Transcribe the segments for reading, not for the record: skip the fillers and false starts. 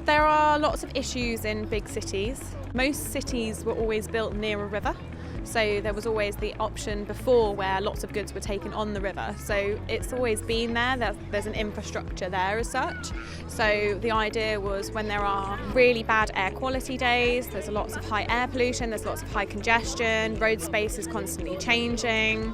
There are lots of issues in big cities. Most cities were always built near a river. So there was always the option before where lots of goods were taken on the river. So it's always been there. There's an infrastructure there as such. So the idea was when there are really bad air quality days, there's lots of high air pollution, there's lots of high congestion, road space is constantly changing,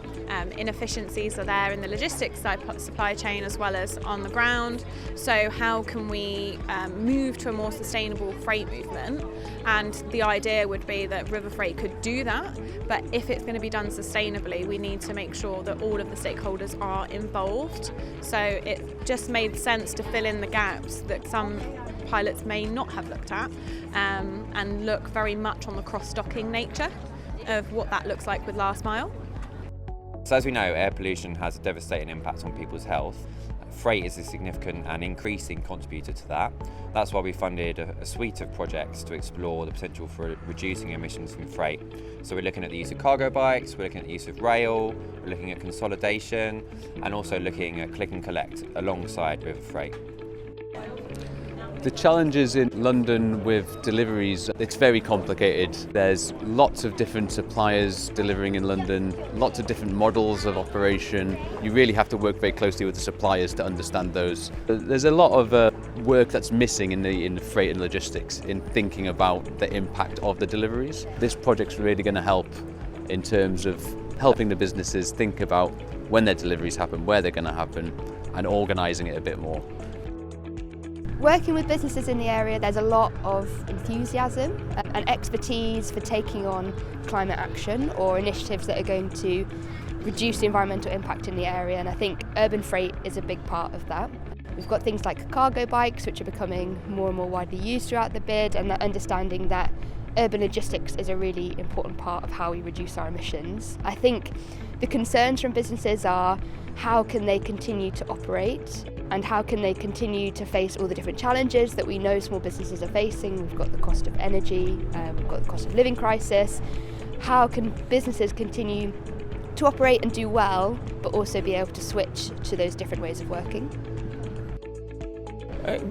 inefficiencies are there in the logistics supply chain as well as on the ground. So how can we move to a more sustainable freight movement? And the idea would be that river freight could do that. But if it's going to be done sustainably, we need to make sure that all of the stakeholders are involved. So it just made sense to fill in the gaps that some pilots may not have looked at, and look very much on the cross-docking nature of what that looks like with last mile. So as we know, air pollution has a devastating impact on people's health. Freight is a significant and increasing contributor to that. That's why we funded a suite of projects to explore the potential for reducing emissions from freight. So we're looking at the use of cargo bikes, we're looking at the use of rail, we're looking at consolidation, and also looking at click and collect alongside river freight. The challenges in London with deliveries, it's very complicated. There's lots of different suppliers delivering in London, lots of different models of operation. You really have to work very closely with the suppliers to understand those. There's a lot of work that's missing in the freight and logistics in thinking about the impact of the deliveries. This project's really going to help in terms of helping the businesses think about when their deliveries happen, where they're going to happen, and organising it a bit more. Working with businesses in the area, there's a lot of enthusiasm and expertise for taking on climate action or initiatives that are going to reduce the environmental impact in the area, and I think urban freight is a big part of that. We've got things like cargo bikes, which are becoming more and more widely used throughout the bid, and that understanding that urban logistics is a really important part of how we reduce our emissions. I think the concerns from businesses are how can they continue to operate and how can they continue to face all the different challenges that we know small businesses are facing. We've got the cost of energy, we've got the cost of living crisis. How can businesses continue to operate and do well, but also be able to switch to those different ways of working?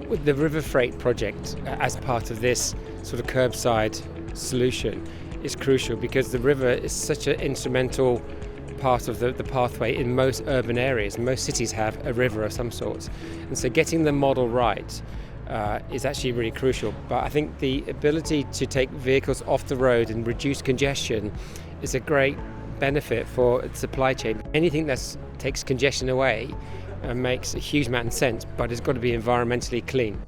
With the river freight project as part of this sort of curbside solution is crucial because the river is such an instrumental part of the pathway in most urban areas. Most cities have a river of some sort, and so getting the model right is actually really crucial. But I think the ability to take vehicles off the road and reduce congestion is a great benefit for the supply chain. Anything that takes congestion away makes a huge amount of sense, but it's got to be environmentally clean.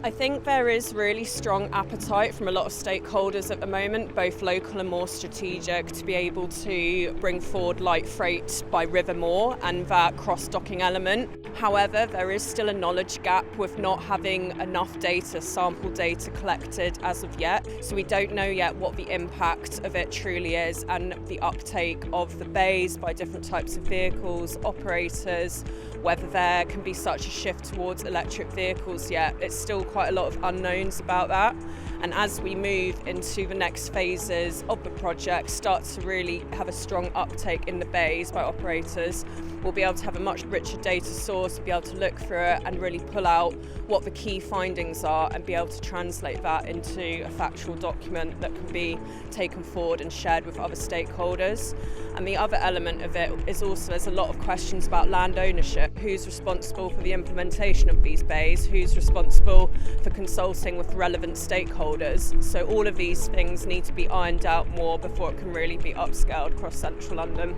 I think there is really strong appetite from a lot of stakeholders at the moment, both local and more strategic, to be able to bring forward light freight by river more and that cross-docking element. However, there is still a knowledge gap with not having enough data, sample data collected as of yet. So we don't know yet what the impact of it truly is and the uptake of the bays by different types of vehicles, operators, whether there can be such a shift towards electric vehicles yet. It's still quite a lot of unknowns about that. And as we move into the next phases of the project, start to really have a strong uptake in the bays by operators, we'll be able to have a much richer data source, be able to look through it and really pull out what the key findings are and be able to translate that into a factual document that can be taken forward and shared with other stakeholders. And the other element of it is also there's a lot of questions about land ownership. Who's responsible for the implementation of these bays? Who's responsible for consulting with relevant stakeholders? So all of these things need to be ironed out more before it can really be upscaled across central London.